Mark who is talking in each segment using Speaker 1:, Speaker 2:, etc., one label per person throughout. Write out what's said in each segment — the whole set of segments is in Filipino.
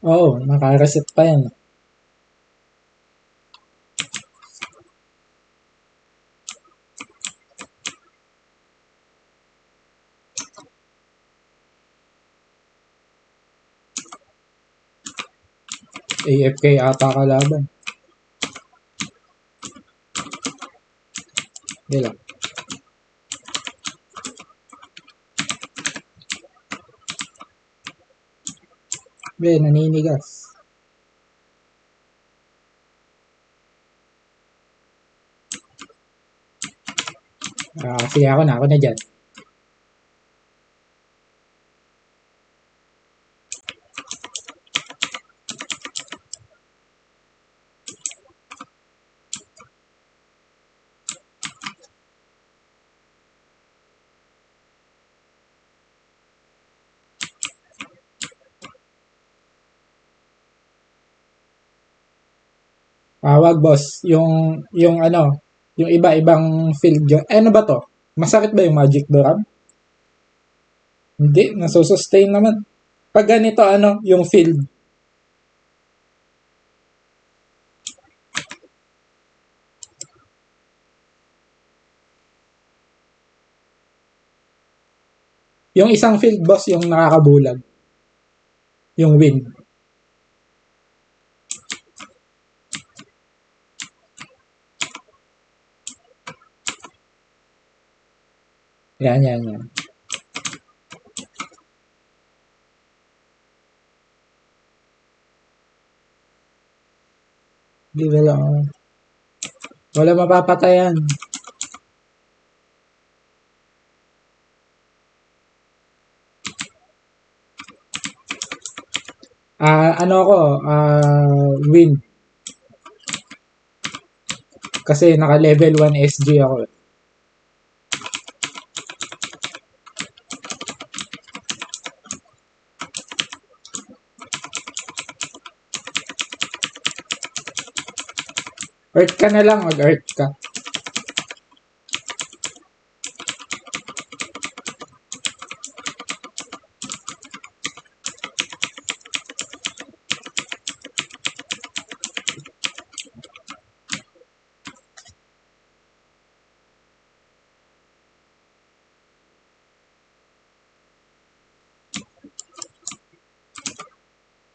Speaker 1: Oo, naka-reset pa yan. AFK ata kalaban. Hindi lang. Be, naninigas. Sige ako na dyan. Wag boss, yung ano, yung iba-ibang field yun. Ano ba to? Masakit ba yung magic doram? Hindi, nasusustain naman. Pag ganito, ano, yung field. Yung isang field boss, yung nakakabulag. Yung win. Yan. Di ba lang. Wala mapapatayan. Ano ako, win. Kasi naka level 1 SG ako. Earth ka na lang, mag-earth ka.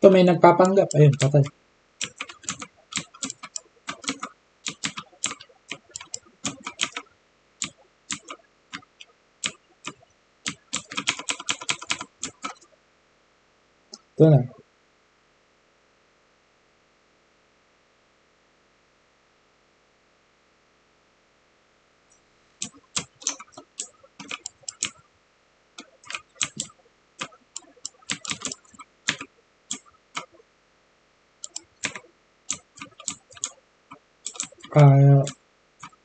Speaker 1: Ito may nagpapanggap. Ayun, patay. Ito na.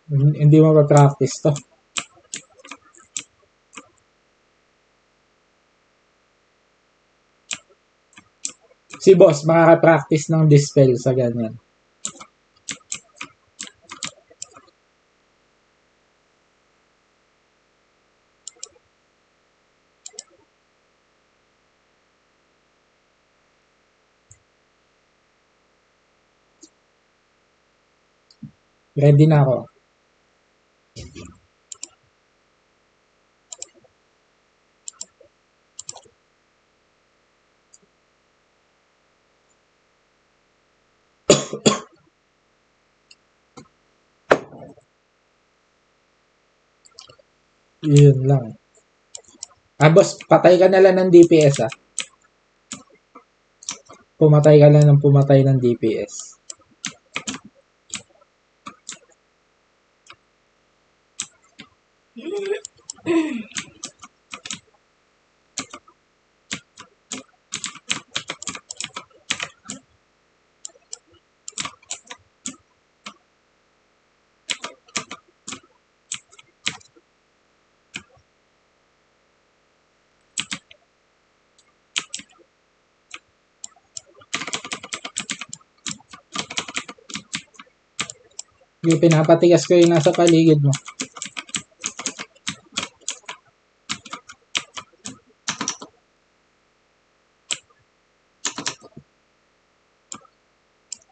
Speaker 1: Hindi mo pa-practice to. Si boss, makaka-practice ng dispel sa ganyan. Ready na ako. Yun lang. Boss, patay ka na lang ng DPS Pumatay ka lang ng pumatay ng DPS. Yung pinapatigas ko yung nasa paligid mo.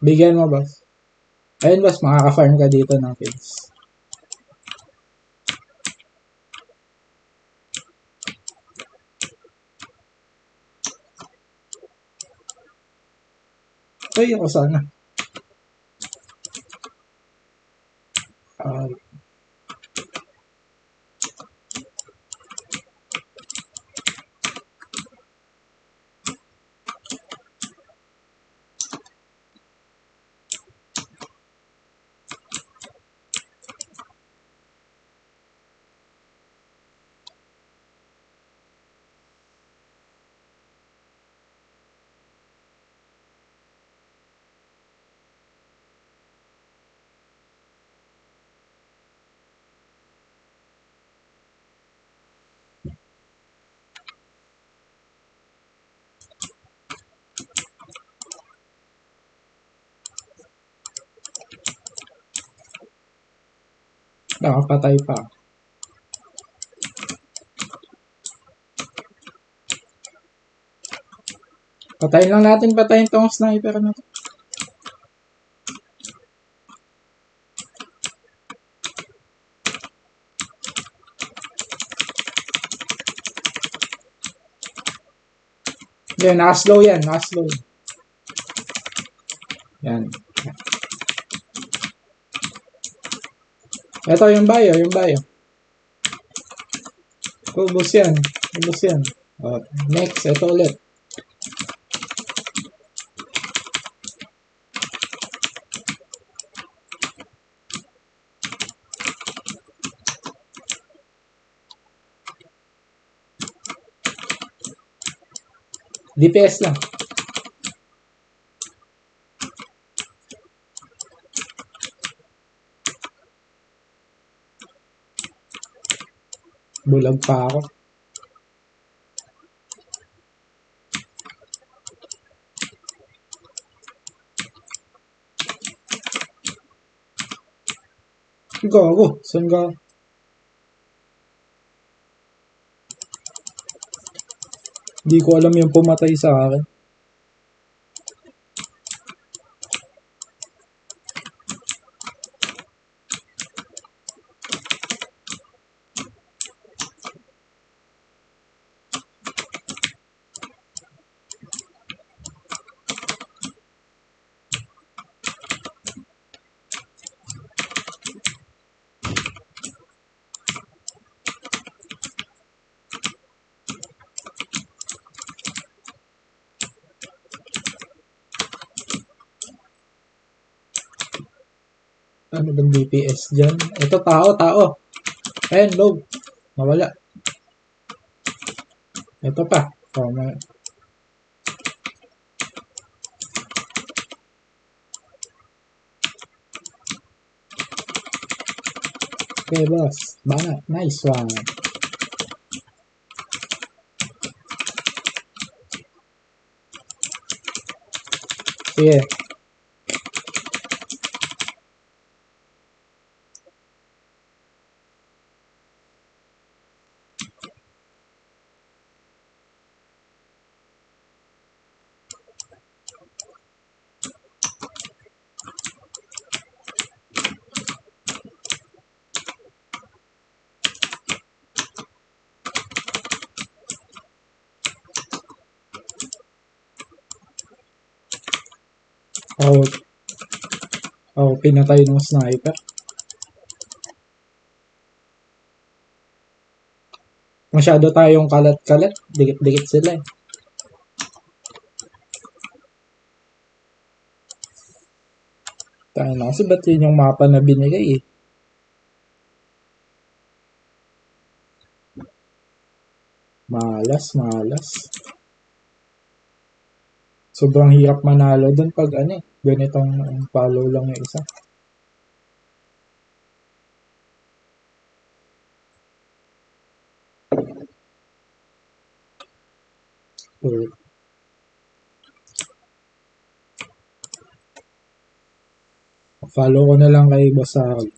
Speaker 1: Bigyan mo, boss. Ayun, boss, makaka-farm ka dito ng kills. Ay, ako sana. Ah, nakapatay pa. Patayin lang natin, patayin tong sniper na to. Yan, naka-slow yan, naka-slow. Yan. Ito yung bayo, yung bayo. Ubus yan, ubus yan. Oh, next, ito ulit. DPS lang. Bulag pa ako. Gago, saan ka? Di ko alam yung pumatay sa akin. Ano bang DPS dyan? Ito, tao, tao. Ayan, low. Nawala. Ito pa. Oh, okay, boss. Banat. Nice one. Sige. Oh, oh, pinatay ng sniper. Masyado tayong kalat-kalat. Dikit-dikit sila eh. Tayo na kasi ba't yun yung mapa na binigay eh. Malas, malas. Sobrang hirap manalo dun pag ano eh. Ganitong follow lang yung isa. Or, follow ko na lang kay Boss Harold.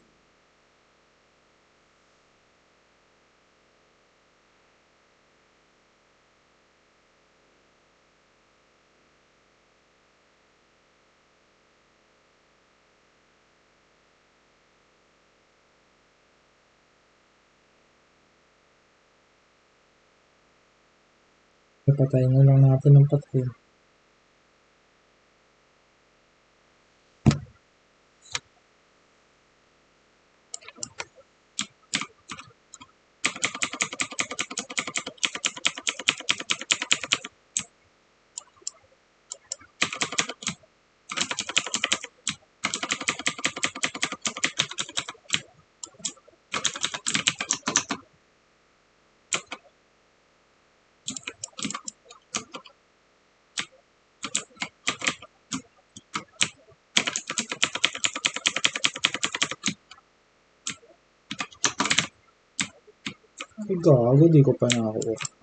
Speaker 1: Patayin na lang natin ng patayin. Ay, gago, di ko pa nakakuha.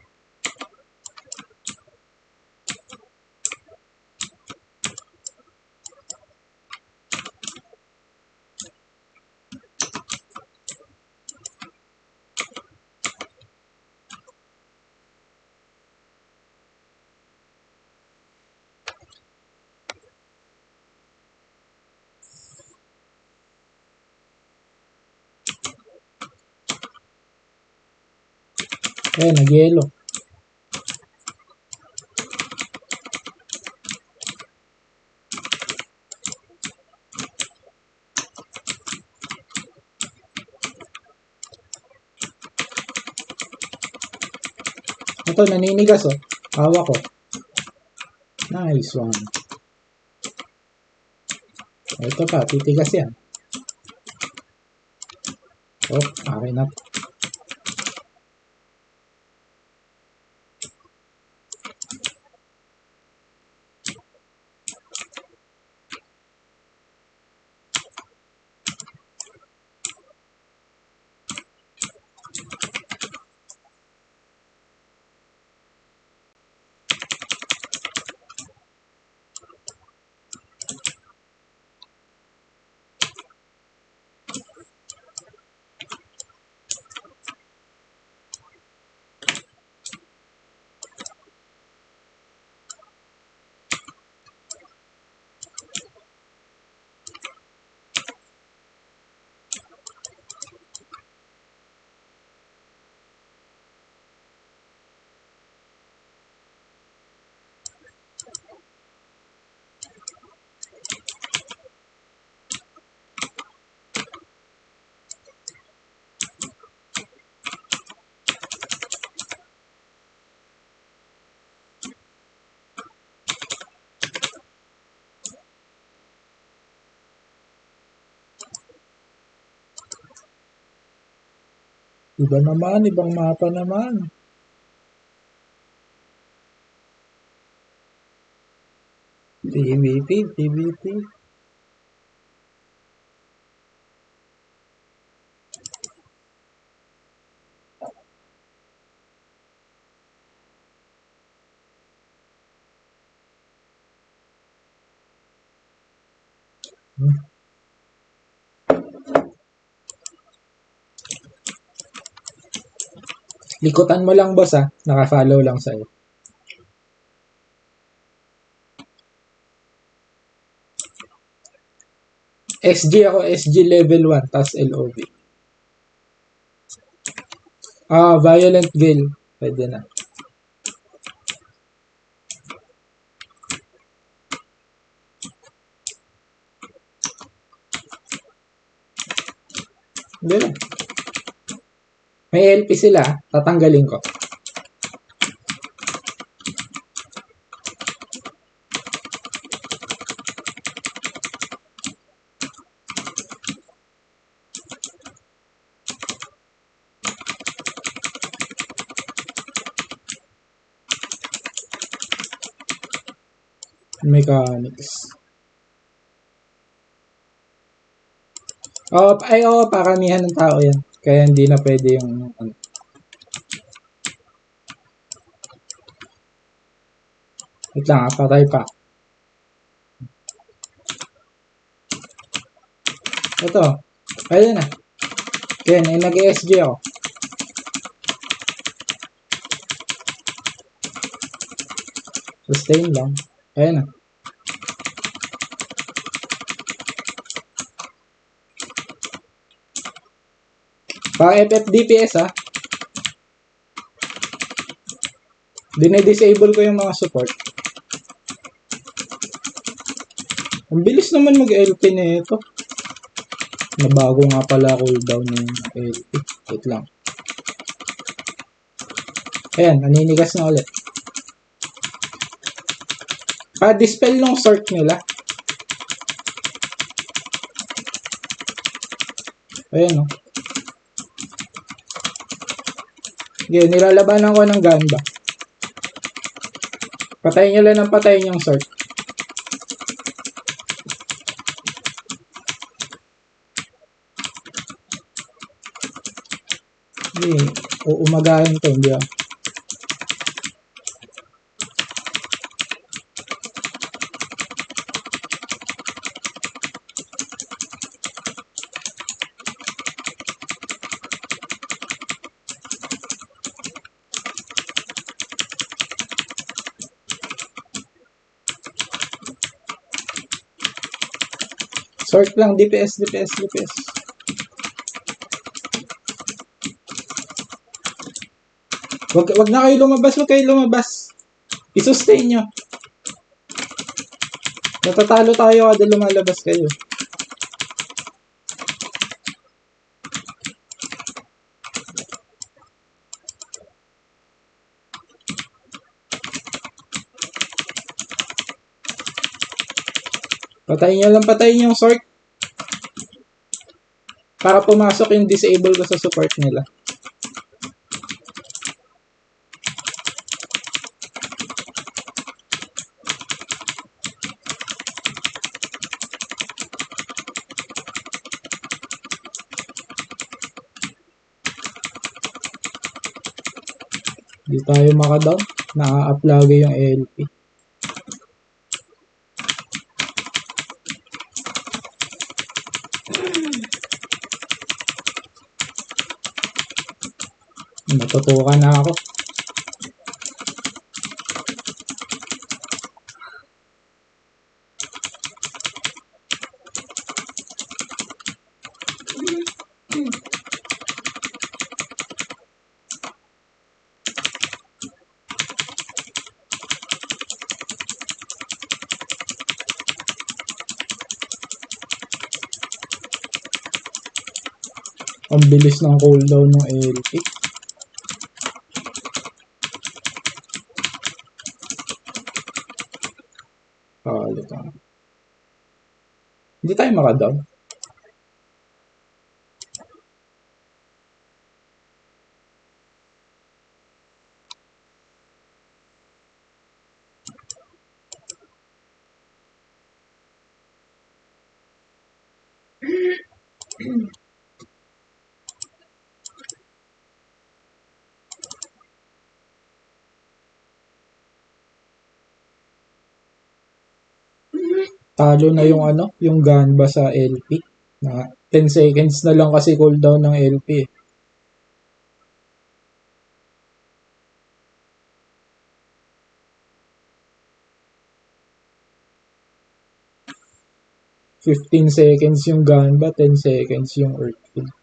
Speaker 1: Eh, nag-yelo. Ito, naninigas oh. Hawak ko. Nice one. Ito pa, titigas yan. Oh, akin na. Iba naman, ibang mapa naman. PvP, PvP. Likutan mo lang, boss, ah. Naka-follow lang sa'yo. SG ako, SG level 1, tas LOB. Ah, Violent Gale. Pwede na. Hindi na. May LP sila, ah. Tatanggalin ko. Mechanics. Oh, ay, oh, paramihan ng tao yan. Kaya hindi na pwede yung ano. Wait lang, patay pa. Ito. Ayun na. Yan, ay nag-ESG ako. Sustain lang. Ayun na. Pa FF DPS, ah. Dinedisable ko yung mga support. Ang bilis naman mag-LP na ito. Nabago nga pala cooldown ng LP. Wait lang. Ayan, naninigas na ulit. Dispel ng sort nila. Ayan o. Okay, nilalabanan ko ng ganda. Patayin nyo lang ng patayin yung sort. Okay, uumagahin to, hindi ah. Sort lang, DPS. Wag na kayo lumabas. I-sustain nyo. Natatalo tayo kada lumalabas kayo. Patayin yung sort. Para pumasok yung disable ko sa support nila. Hindi tayo makadown. Na-up lagi yung ALP. Natutukan na ako. Ang bilis ng cooldown ng ALP. Hindi tayo makadown. Talo na yung yung Ganba sa LP. Na 10 seconds na lang kasi cooldown ng LP. 15 seconds yung Ganba, 10 seconds yung Earthquake.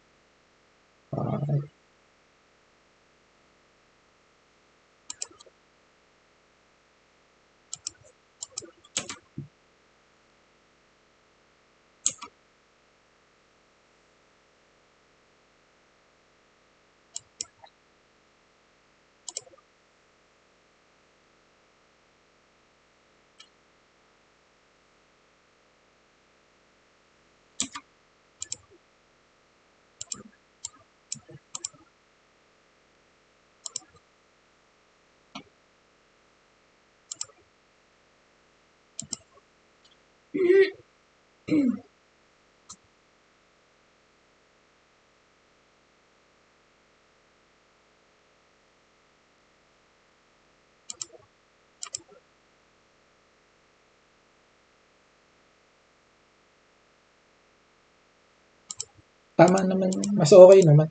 Speaker 1: Tama naman. Mas okay naman.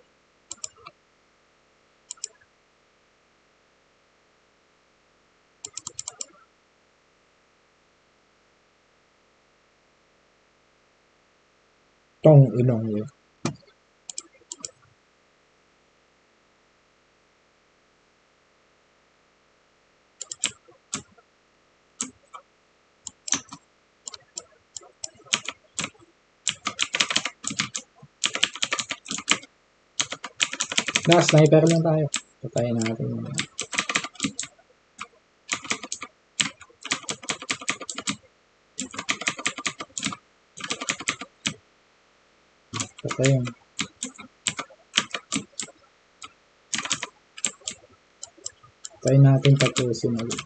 Speaker 1: Tong inong yun. Sniper lang tayo. Patayin natin. Patayin. Patayin natin tapusin ulit.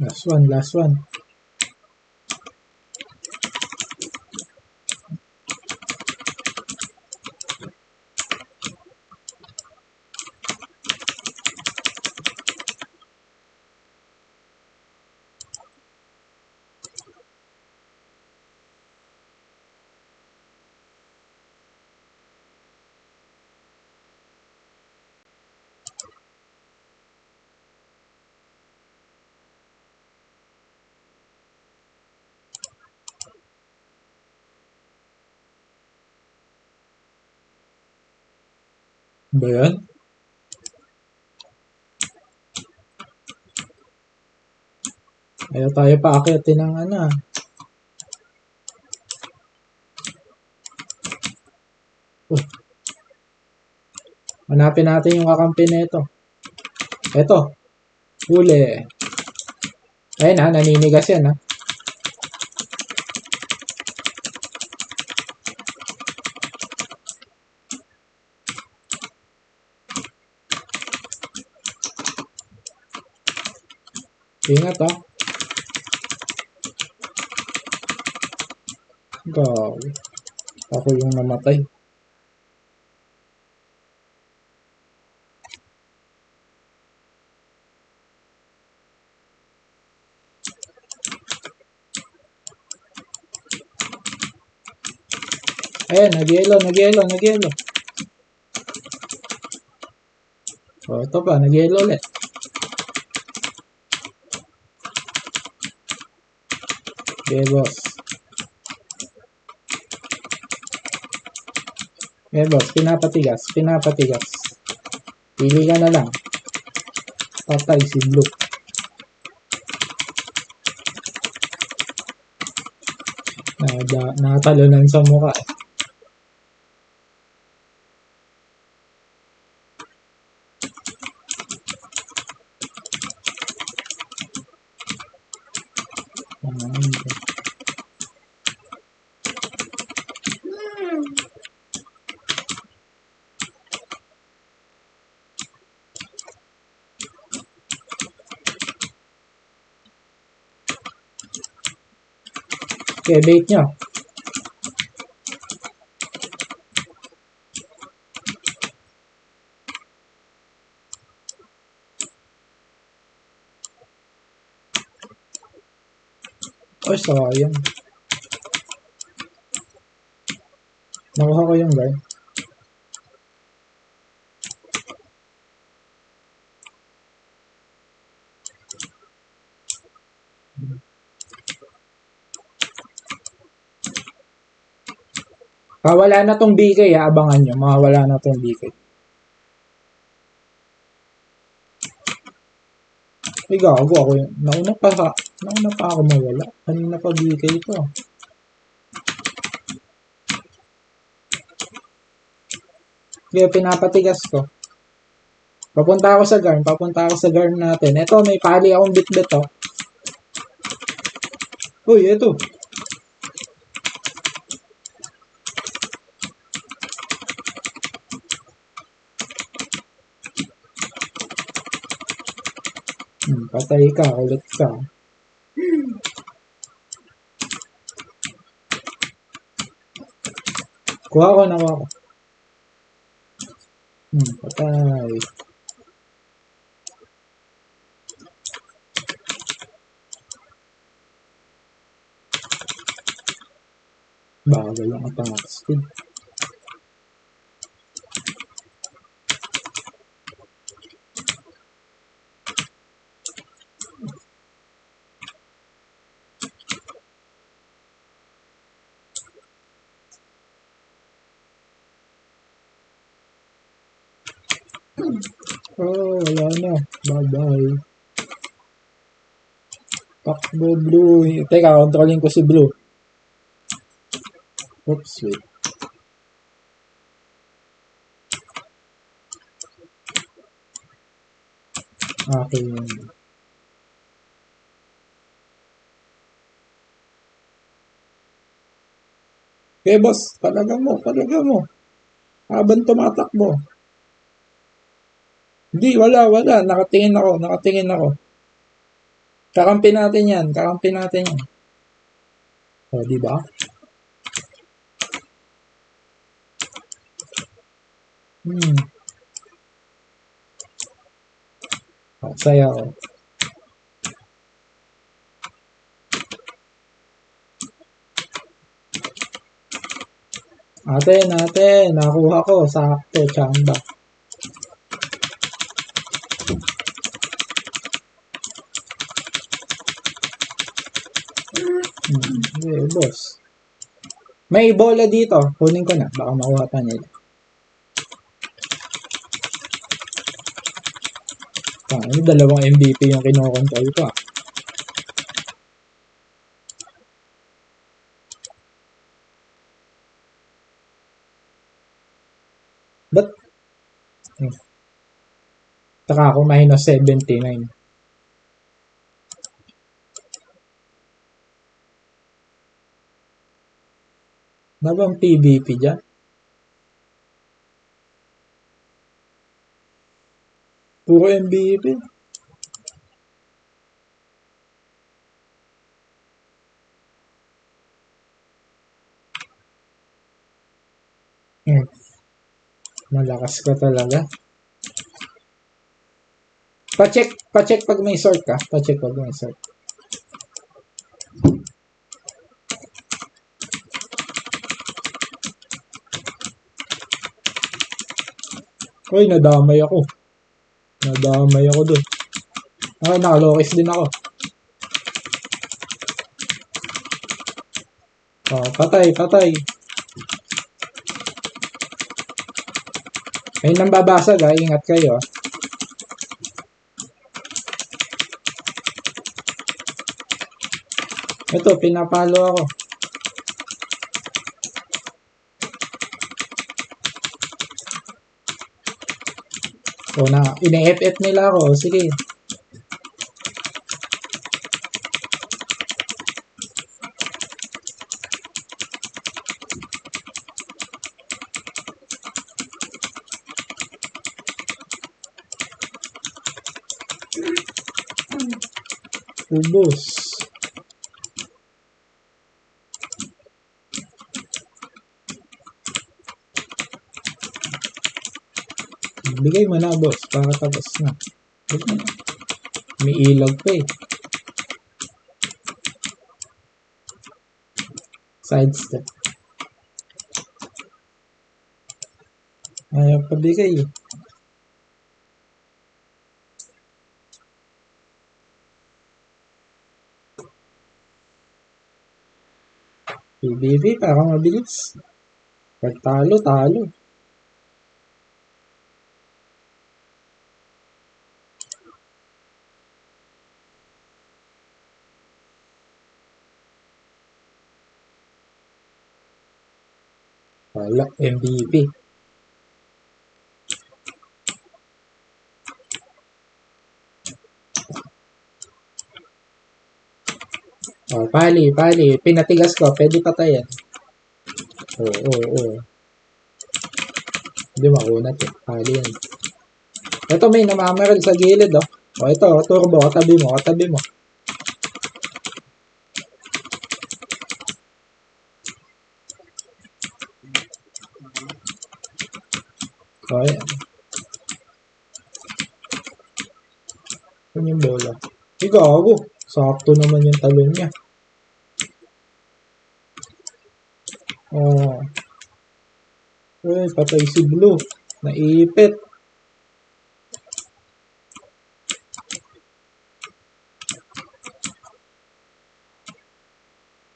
Speaker 1: Last one, last one. Ba yan? Ayaw tayo paakyatin ng ano. Hanapin natin yung kakampi na ito. Ito. Huli. Ayun ha, naninigas yan ha. Ingat ha. Gaw. Ako yung namatay. Ayan, nag-yellow. O, ito pa, nag-yellow ulit. Okay, boss. Okay, boss, pinapatigas. Pili ka na lang. Patay si Blue. Nakatalunan sa mukha. Okay, bait nyo. Oh, sayang. Nakuha ko yung guard. Wala na tong BK, abangan nyo. Mawawala na tong BK. Ay, gago ako yun. Nauna pa ako mawala. Kanina pa BK ito. Kaya pinapatigas ko. Papunta ako sa garn natin. Ito, may pali akong bitbit, oh. Uy, ito. Patay ka, ulit ka. Kuha ko. Patay. Bagal lang ang attack speed. Oh, wala na. Bye-bye. Takbo, blue. Teka, controlling ko si blue. Oops, wait. Okay. Okay, boss. Palaga mo. Habang tumatakbo. Hindi, wala. Nakatingin ako. Kakampi natin yan. O, di ba? Saya ko. Ate, nakuha ko. Sakto, chamba. Okay, boss. May bola dito. Kunin ko na. Baka makuha pa nila. Ano, dalawang MVP yung kinokontrol ko. Ba't? Taka ako minus 79. Ano bang PVP dyan? Puro MVP. Malakas ka talaga. Pa-check pag may sort ka. Uy, nadamay ako dun. Okay, nakalokis din ako. Oh, patay. Ayun nang babasag, ingat kayo. Ito, pinapalo ako. O na, ine-FF nila ako. Sige. Ubos. Bigay mo na, boss, para tapos na. May ilog pa eh. Sidestep. Ayaw pa bigay eh. PBB, parang mabilis. Pag talo, talo. Wala, MVP. Oh, pali. Pinatigas ko, pwede patayan. Oo. Hindi makunat eh. Pali yan. Ito may namamaril sa gilid oh. O ito, turbo, katabi mo. O yan. Yan yung bola. Gago. Sakto naman yung talon niya. Oh. Uy, patay si Blue. Naipit.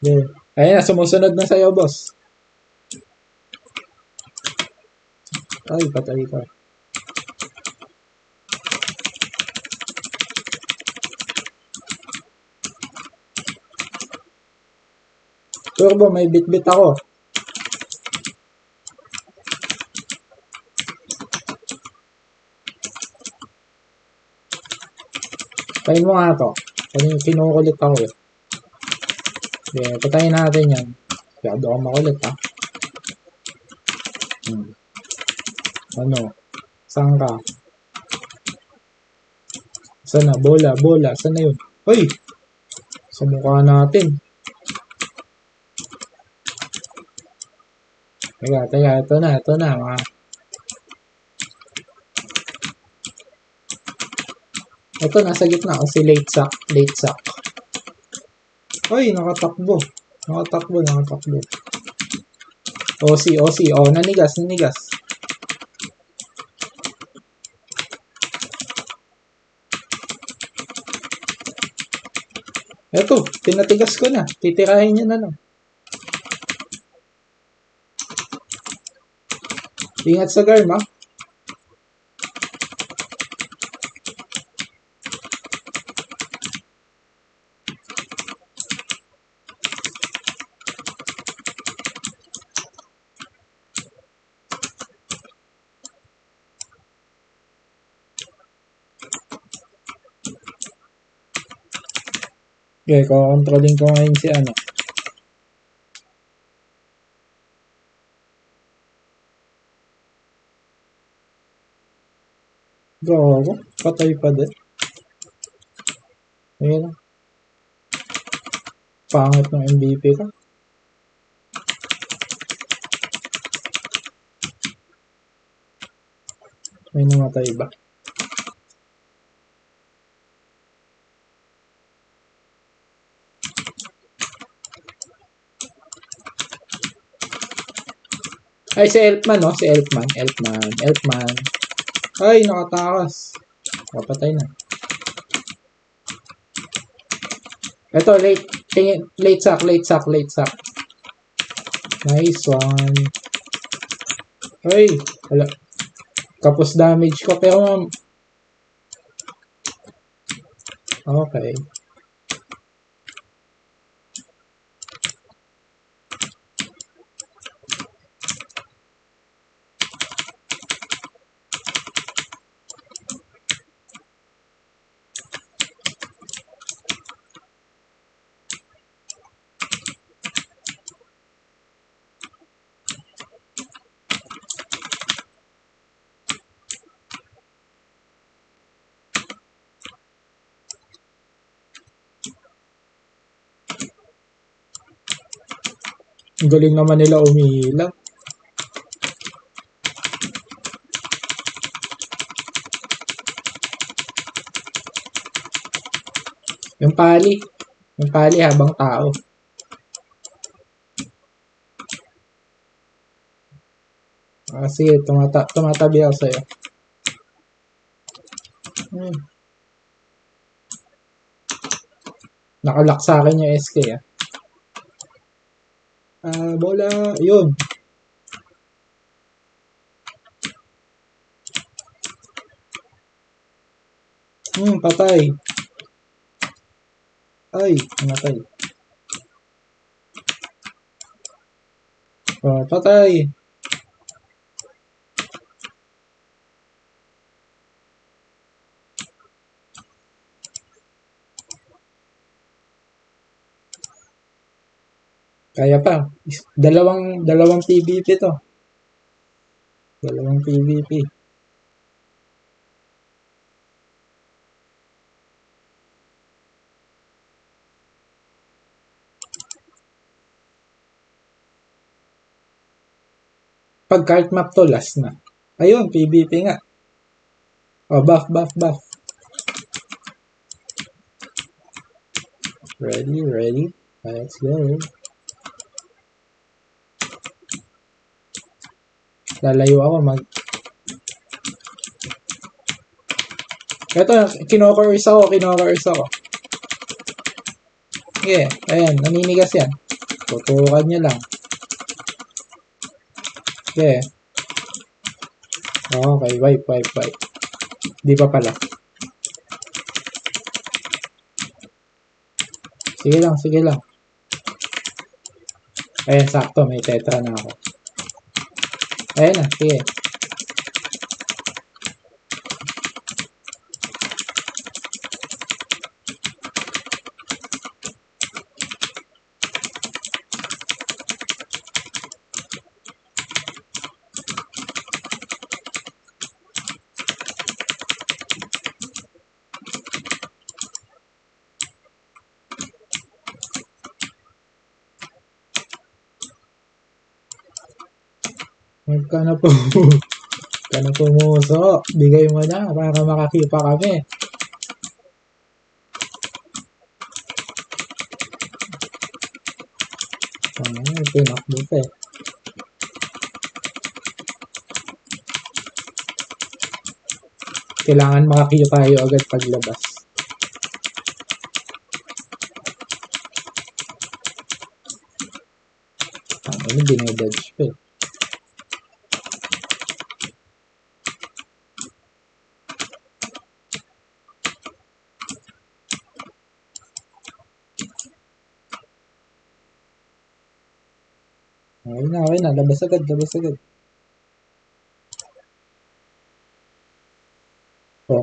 Speaker 1: Yeah. Ayun na, sumusunod na sa'yo, boss. Ay, patay ka. Turbo, may bit-bit ako. Patayin mo nga to. Kinukulit ako eh. Okay, patayin natin yan. Kaya ako makulit ha. Ano? Saan ka? Sana? Bola. Saan na yun? Hoy! Sa mukha natin. Teka. Ito na. Mga... Ito, nasa gitna. Si late sack. Hoy, nakatakbo. OC. Oh, nanigas. Eto, pinatigas ko na. Titirahin niya na lang. Ingat sa garm, ha? Okay, controlling ko ngayon si ano. Gago, patay pa din. Ayun. Pangit ng MVP ka. May namatay ba? Ay, si Elfman, no? Si Elfman. Ay, nakatakas. Kapatay na. Ito, late sack. Nice one. Ay, wala. Kapos damage ko, pero okay. Ang galing naman nila umiilag. Yung pali. Yung pali habang tao. Sige, tumatabi ako sa'yo. Nakalock sa akin yung SK ah. Bola. Yun. Patay. Ay, namatay. Patay. Kaya pa. Dalawang PvP to. Dalawang PvP. Pag card map to, last na. Ayun, PvP nga. Buff. Ready. Let's go. Lalayo ako Ito, kinokers ako. Okay, ayan, naninigas yan. Tutukan nyo lang. Okay. Okay, wipe. Di pa pala. Sige lang. Ayan, sakto. May tetra na ako. Ayan na, sige. Huwag ka na pumuso. Bigay mo na para makakipa kami. Pinakbo pa eh. Kailangan makakipa tayo agad paglabas. Ano dinedodge pa eh. Okay na. Labas agad.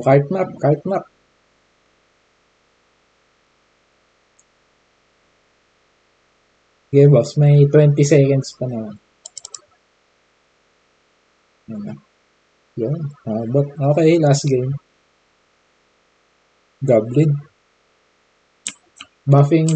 Speaker 1: Cart map. Okay, boss. May 20 seconds pa naman. Yun. But okay, last game. Goblin. Buffing.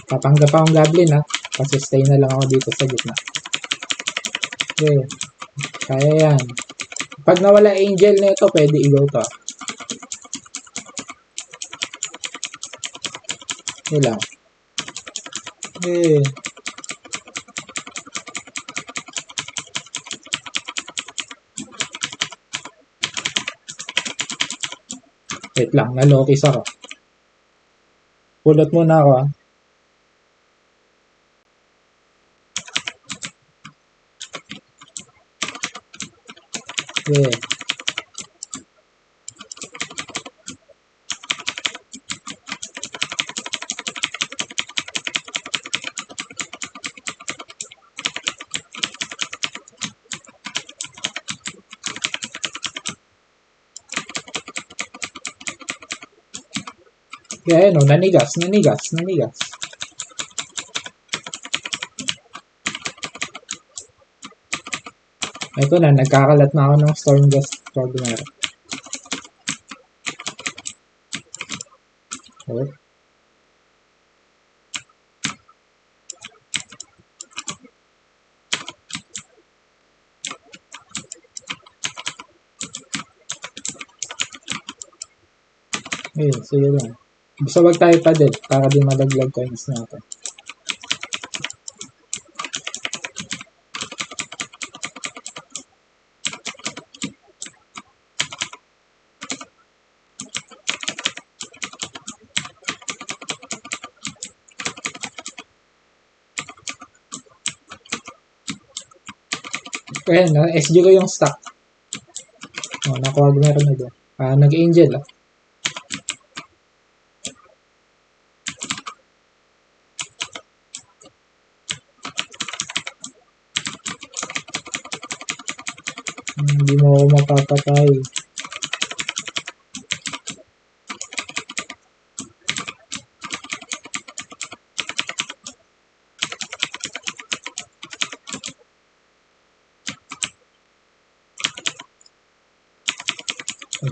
Speaker 1: Papanggap akong goblin ha. Kasi stay na lang ako dito sa gitna. Okay. Kaya yan. Pag nawala angel na ito, pwede ilaw to. Yun lang. Okay. Wait lang, nalokis ako. Pulot muna ako ha. Okay. Kaya ano, nanigas. Ito na, nagkakalat na ako ng Stormgust Extraordinary. Oh. Ayun, sige lang. Basta wag tayo pa din para di malaglag coins natin. Ayan, SG ko yung stock. Oh, nakuha ko meron na doon. Nag-angel ah. Hindi mo ako mapapatay.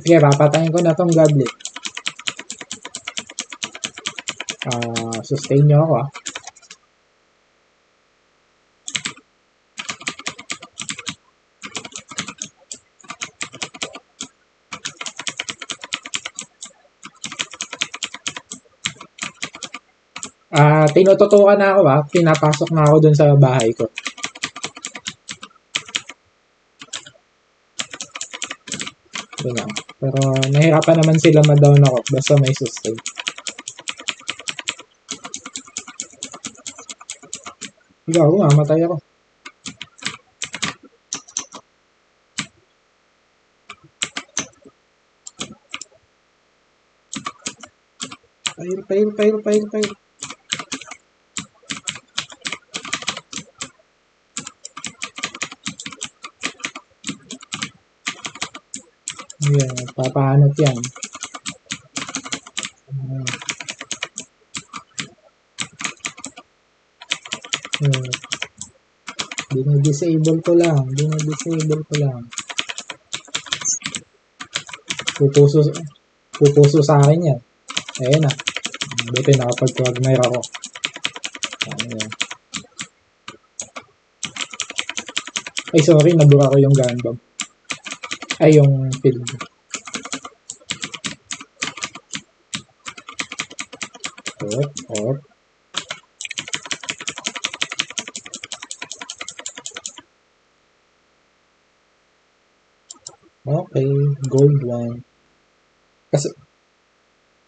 Speaker 1: Sige, papatayin ko na tong goblet. Sustain nyo ako ah. Tinututukan na ako ah. Pinapasok na ako dun sa bahay ko. Yun. Pero nahirapan naman sila ma-down ako basta may sustain. Hindi ako, mamatay ako. Fire. Ayan, papahanot yan. Dinidisable ko lang. Pupuso sa akin yan. Ayan na. Buti nakapag-quagmire ako. Ayan. Ay, sorry. Nabura ko yung gun bomb. Ay, yung field. Op. Okay, gold one. Kasi,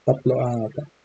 Speaker 1: tatlo ata.